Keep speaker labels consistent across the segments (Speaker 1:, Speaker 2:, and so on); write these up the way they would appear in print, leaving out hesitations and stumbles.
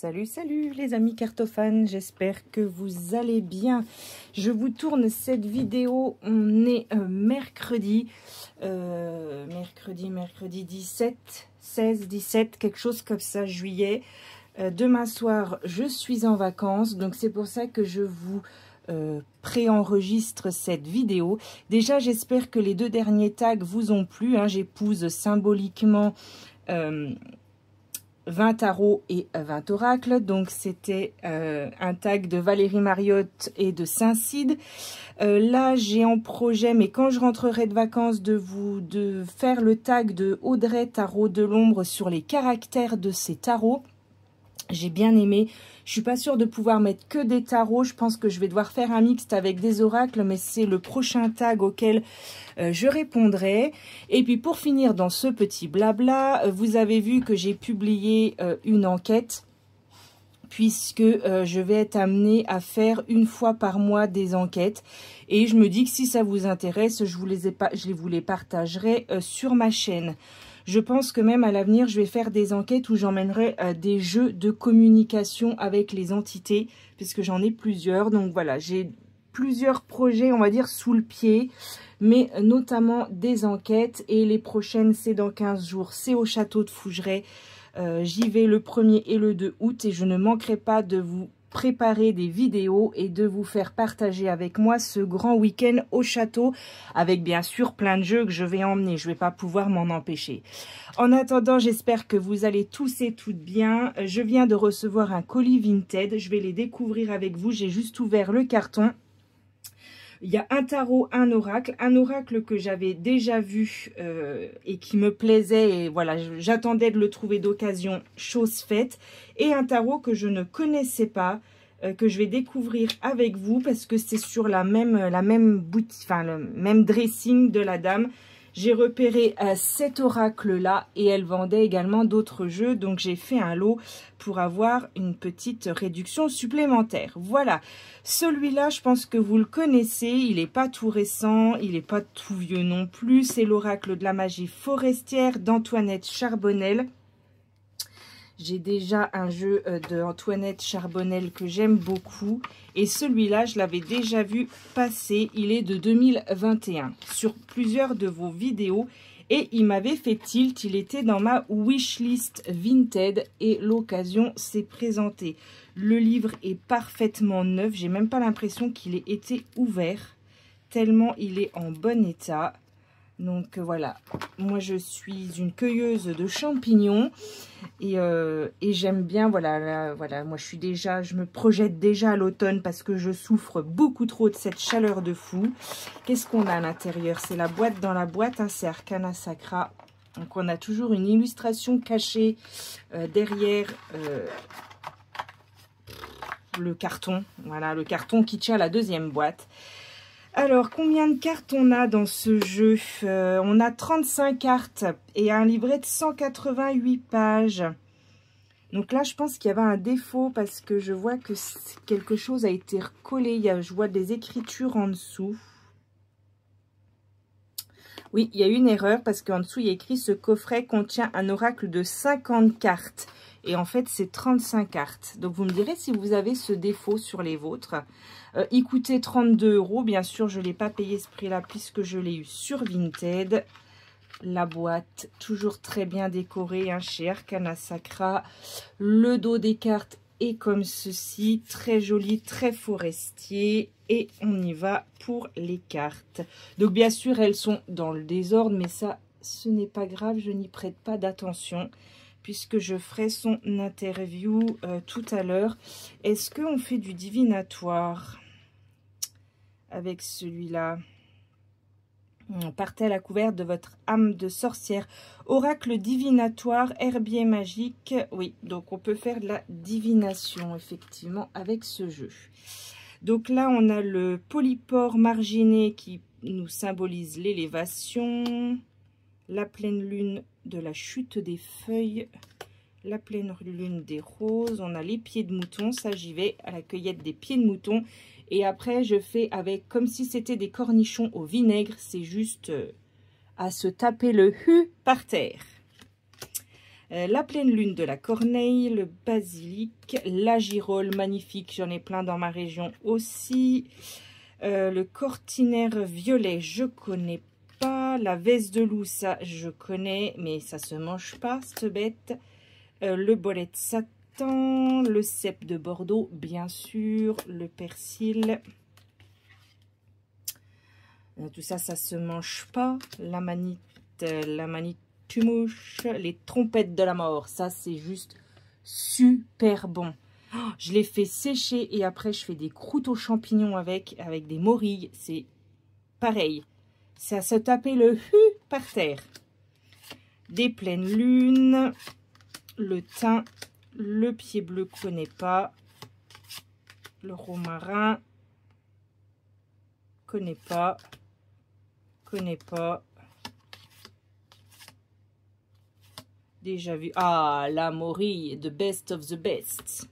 Speaker 1: Salut, salut les amis cartophanes, j'espère que vous allez bien. Je vous tourne cette vidéo, on est mercredi 17, 16, 17, quelque chose comme ça, juillet. Demain soir, je suis en vacances, donc c'est pour ça que je vous préenregistre cette vidéo. Déjà, j'espère que les deux derniers tags vous ont plu, hein. J'épouse symboliquement 20 tarots et 20 oracles. Donc, c'était un tag de Valérie Mariotte et de Saint-Cide. Là, j'ai en projet, mais quand je rentrerai de vacances, de faire le tag de Audrey Tarot de l'ombre sur les caractères de ces tarots. J'ai bien aimé. Je suis pas sûre de pouvoir mettre que des tarots. Je pense que je vais devoir faire un mixte avec des oracles, mais c'est le prochain tag auquel je répondrai. Et puis pour finir dans ce petit blabla, vous avez vu que j'ai publié une enquête, puisque je vais être amenée à faire une fois par mois des enquêtes. Et je me dis que si ça vous intéresse, je vous les partagerai sur ma chaîne. Je pense que même à l'avenir, je vais faire des enquêtes où j'emmènerai des jeux de communication avec les entités, puisque j'en ai plusieurs. Donc voilà, j'ai plusieurs projets, on va dire, sous le pied, mais notamment des enquêtes. Et les prochaines, c'est dans 15 jours, c'est au château de Fougeray. J'y vais le 1er et le 2 août et je ne manquerai pas de vous préparer des vidéos et de vous faire partager avec moi ce grand week-end au château, avec bien sûr plein de jeux que je vais emmener. Je ne vais pas pouvoir m'en empêcher. En attendant, j'espère que vous allez tous et toutes bien. Je viens de recevoir un colis Vinted. Je vais les découvrir avec vous. J'ai juste ouvert le carton. Il y a un tarot, un oracle que j'avais déjà vu et qui me plaisait. Et voilà, j'attendais de le trouver d'occasion, chose faite. Et un tarot que je ne connaissais pas, que je vais découvrir avec vous parce que c'est sur la même boutique, enfin le même dressing de la dame. J'ai repéré cet oracle-là et elle vendait également d'autres jeux. Donc, j'ai fait un lot pour avoir une petite réduction supplémentaire. Voilà. Celui-là, je pense que vous le connaissez. Il n'est pas tout récent. Il n'est pas tout vieux non plus. C'est l'oracle de la magie forestière d'Antoinette Charbonnel. J'ai déjà un jeu d'Antoinette Charbonnel que j'aime beaucoup. Et celui-là, je l'avais déjà vu passer. Il est de 2021 sur plusieurs de vos vidéos. Et il m'avait fait tilt. Il était dans ma wishlist Vinted. Et l'occasion s'est présentée. Le livre est parfaitement neuf. J'ai même pas l'impression qu'il ait été ouvert. Tellement il est en bon état. Donc voilà, moi je suis une cueilleuse de champignons et j'aime bien, voilà, moi je me projette déjà à l'automne parce que je souffre beaucoup trop de cette chaleur de fou. Qu'est-ce qu'on a à l'intérieur? C'est la boîte dans la boîte, hein, c'est Arcana Sacra. Donc on a toujours une illustration cachée derrière le carton, voilà, le carton qui tient la deuxième boîte. Alors, combien de cartes on a dans ce jeu? On a 35 cartes et un livret de 188 pages. Donc là, je pense qu'il y avait un défaut parce que je vois que quelque chose a été recollé. Je vois des écritures en dessous. Oui, il y a une erreur parce qu'en dessous, il y a écrit « Ce coffret contient un oracle de 50 cartes ». Et en fait, c'est 35 cartes. Donc, vous me direz si vous avez ce défaut sur les vôtres. Il coûtait 32 €. Bien sûr, je ne l'ai pas payé ce prix-là puisque je l'ai eu sur Vinted. La boîte, toujours très bien décorée hein, chez Arcana Sacra. Le dos des cartes est comme ceci. Très joli, très forestier. Et on y va pour les cartes. Donc, bien sûr, elles sont dans le désordre. Mais ça, ce n'est pas grave. Je n'y prête pas d'attention puisque je ferai son interview tout à l'heure. Est-ce qu'on fait du divinatoire avec celui-là? Partez à la couverte de votre âme de sorcière. Oracle divinatoire, herbier magique. Oui, donc on peut faire de la divination, effectivement, avec ce jeu. Donc là, on a le polypore marginé qui nous symbolise l'élévation. La pleine lune de la chute des feuilles, la pleine lune des roses, on a les pieds de mouton, ça j'y vais à la cueillette des pieds de mouton. Et après je fais avec comme si c'était des cornichons au vinaigre, c'est juste à se taper le hu par terre. La pleine lune de la corneille, le basilic, la girole, magnifique, j'en ai plein dans ma région aussi. Le cortinaire violet, je connais pas. La veste de loup, ça je connais, mais ça se mange pas, cette bête. Le bolet de Satan, le cèpe de Bordeaux, bien sûr, le persil. Tout ça, ça se mange pas. La manite tumouche, les trompettes de la mort, ça c'est juste super bon. Oh, je les fais sécher et après je fais des croûtes aux champignons avec des morilles. C'est pareil. C'est à se taper le hu par terre. Des pleines lunes, le thym, le pied bleu, connais pas. Le romarin, connais pas. Connais pas. Déjà vu. Ah, la morille, the best of the best.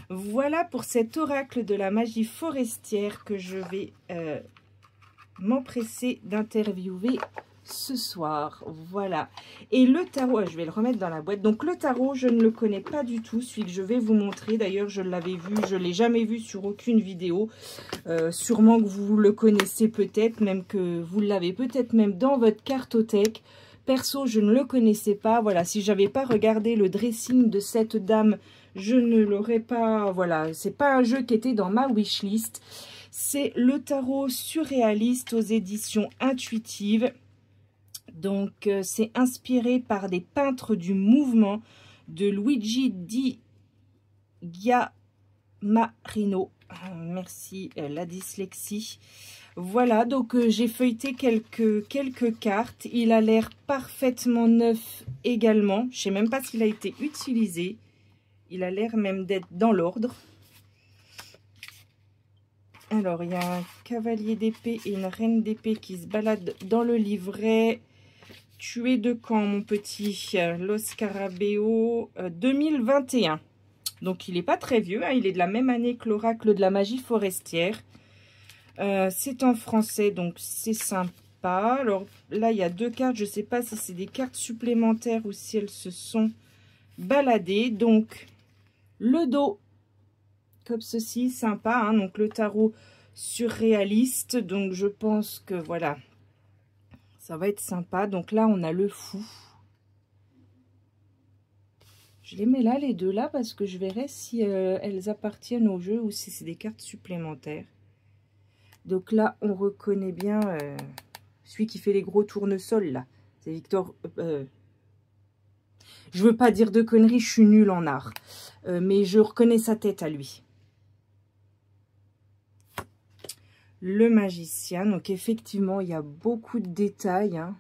Speaker 1: Voilà pour cet oracle de la magie forestière que je vais m'empresser d'interviewer ce soir. Voilà. Et le tarot, je vais le remettre dans la boîte. Donc le tarot, je ne le connais pas du tout, celui que je vais vous montrer. D'ailleurs, je l'avais vu, je ne l'ai jamais vu sur aucune vidéo. Sûrement que vous le connaissez peut-être, même que vous l'avez peut-être même dans votre cartothèque. Perso, je ne le connaissais pas. Voilà, si j'avais pas regardé le dressing de cette dame, je ne l'aurais pas. Voilà, c'est pas un jeu qui était dans ma wishlist. C'est le tarot surréaliste aux éditions intuitives. Donc, c'est inspiré par des peintres du mouvement de Luigi Di Giamarino. Merci, la dyslexie. Voilà, donc j'ai feuilleté quelques cartes. Il a l'air parfaitement neuf également. Je ne sais même pas s'il a été utilisé. Il a l'air même d'être dans l'ordre. Alors, il y a un cavalier d'épée et une reine d'épée qui se baladent dans le livret. Tu es de quand, mon petit? Los Scarabeo 2021. Donc, il n'est pas très vieux. Hein, il est de la même année que l'oracle de la magie forestière. C'est en français, donc c'est sympa. Alors, là, il y a deux cartes. Je ne sais pas si c'est des cartes supplémentaires ou si elles se sont baladées. Donc, le dos, comme ceci, sympa. Hein, donc, le tarot surréaliste. Donc, je pense que, voilà, ça va être sympa. Donc là, on a le fou. Je les mets là, les deux là, parce que je verrai si elles appartiennent au jeu ou si c'est des cartes supplémentaires. Donc là, on reconnaît bien celui qui fait les gros tournesols, là. C'est Victor... je veux pas dire de conneries, je suis nulle en art. Mais je reconnais sa tête à lui. Le magicien. Donc effectivement, il y a beaucoup de détails. Hein.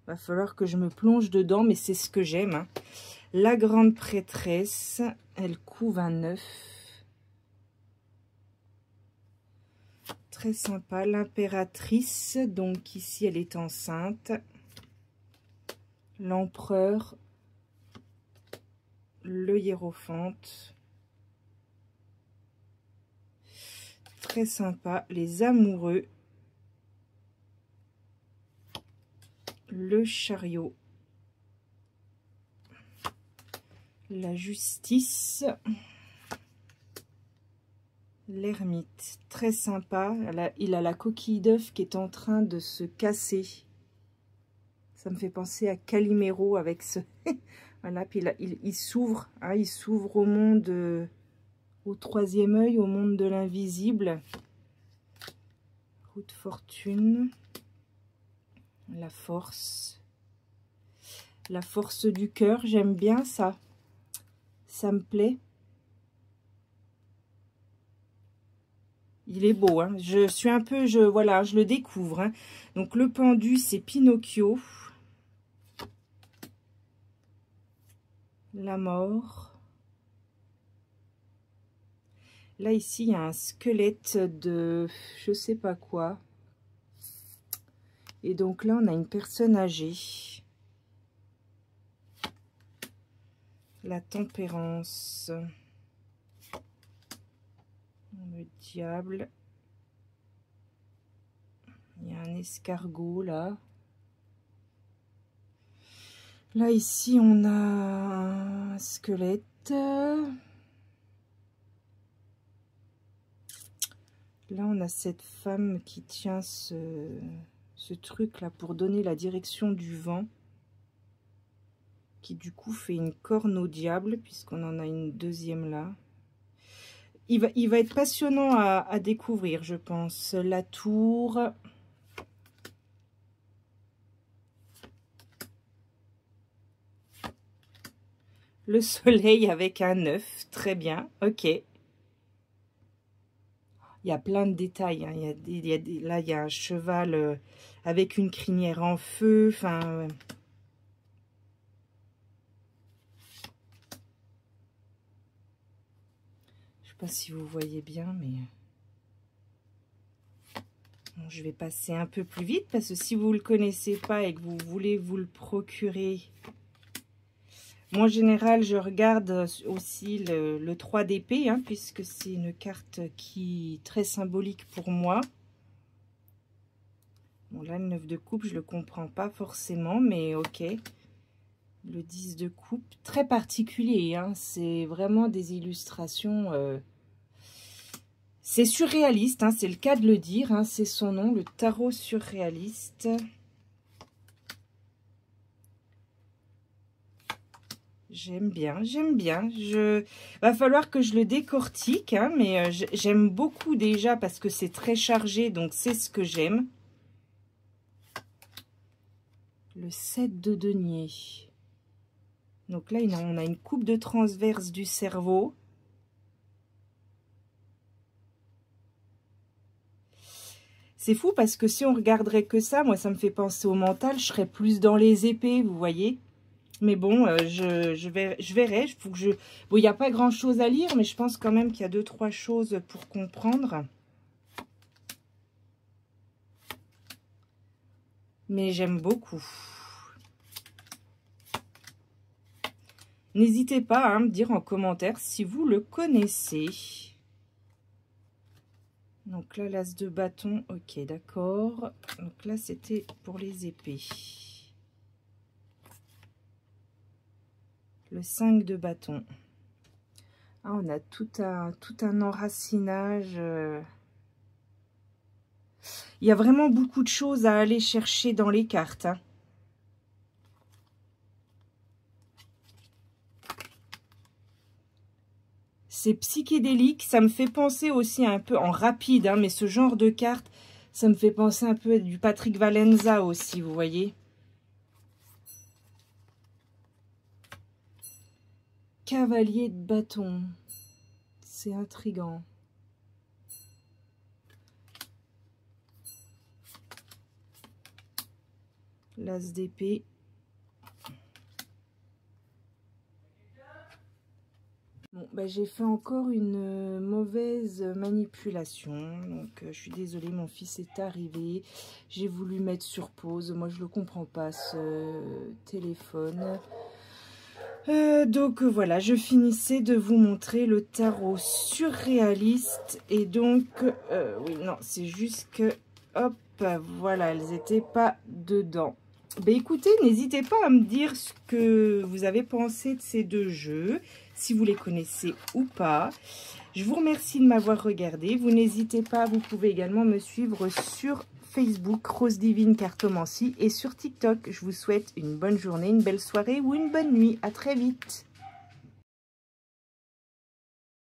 Speaker 1: Va falloir que je me plonge dedans, mais c'est ce que j'aime. Hein. La grande prêtresse, elle couve un œuf. Très sympa. L'impératrice, donc ici elle est enceinte. L'empereur. Le hiérophante. Très sympa. Les amoureux. Le chariot. La justice. L'ermite, très sympa. Il a la coquille d'œuf qui est en train de se casser. Ça me fait penser à Calimero avec ce... voilà, puis là, il s'ouvre. Hein, il s'ouvre au monde, au troisième œil, au monde de l'invisible. Roue de fortune. La force. La force du cœur, j'aime bien ça. Ça me plaît. Il est beau, hein. Je suis un peu, voilà, je le découvre. Hein. Donc, le pendu, c'est Pinocchio. La mort. Là, ici, il y a un squelette de je sais pas quoi. Et donc là, on a une personne âgée. La tempérance. Le diable. Il y a un escargot là. Là, ici, on a un squelette. Là, on a cette femme qui tient ce truc-là pour donner la direction du vent. Qui, du coup, fait une corne au diable, puisqu'on en a une deuxième là. Il va être passionnant à découvrir, je pense. La tour. Le soleil avec un œuf. Très bien. Ok. Il y a plein de détails. Hein. Là, il y a un cheval avec une crinière en feu. Enfin... Je sais pas si vous voyez bien, mais bon, je vais passer un peu plus vite parce que si vous ne le connaissez pas et que vous voulez vous le procurer, moi en général je regarde aussi le 3 d'épée, hein, puisque c'est une carte qui est très symbolique pour moi. Bon là le 9 de coupe je le comprends pas forcément, mais ok. Le 10 de coupe, très particulier, hein, c'est vraiment des illustrations... C'est surréaliste, hein, c'est le cas de le dire, hein, c'est son nom, le tarot surréaliste. J'aime bien, j'aime bien. Va falloir que je le décortique, hein, mais j'aime beaucoup déjà parce que c'est très chargé, donc c'est ce que j'aime. Le 7 de denier. Donc là, on a une coupe de transverse du cerveau. C'est fou parce que si on regarderait que ça, moi ça me fait penser au mental, je serais plus dans les épées, vous voyez. Mais bon, je verrai. Faut que bon, il n'y a pas grand chose à lire, mais je pense quand même qu'il y a 2-3 choses pour comprendre. Mais j'aime beaucoup. N'hésitez pas à me dire en commentaire si vous le connaissez. Donc là, l'as de bâton, ok, d'accord. Donc là, c'était pour les épées. Le 5 de bâton. Ah, on a tout un enracinage. Il y a vraiment beaucoup de choses à aller chercher dans les cartes. Hein. C'est psychédélique, ça me fait penser aussi un peu en rapide, hein, mais ce genre de carte, ça me fait penser un peu à du Patrick Valenza aussi, vous voyez. Cavalier de bâton, c'est intriguant. L'as d'épée. Bon, bah, j'ai fait encore une mauvaise manipulation, donc je suis désolée, mon fils est arrivé, j'ai voulu mettre sur pause, moi je ne le comprends pas ce téléphone. Donc voilà, je finissais de vous montrer le tarot surréaliste, et donc, oui, non, c'est juste que, hop, voilà, elles n'étaient pas dedans. Ben écoutez, n'hésitez pas à me dire ce que vous avez pensé de ces deux jeux, si vous les connaissez ou pas. Je vous remercie de m'avoir regardé. Vous n'hésitez pas, vous pouvez également me suivre sur Facebook, Rose Divine Cartomancie, et sur TikTok. Je vous souhaite une bonne journée, une belle soirée ou une bonne nuit. À très vite.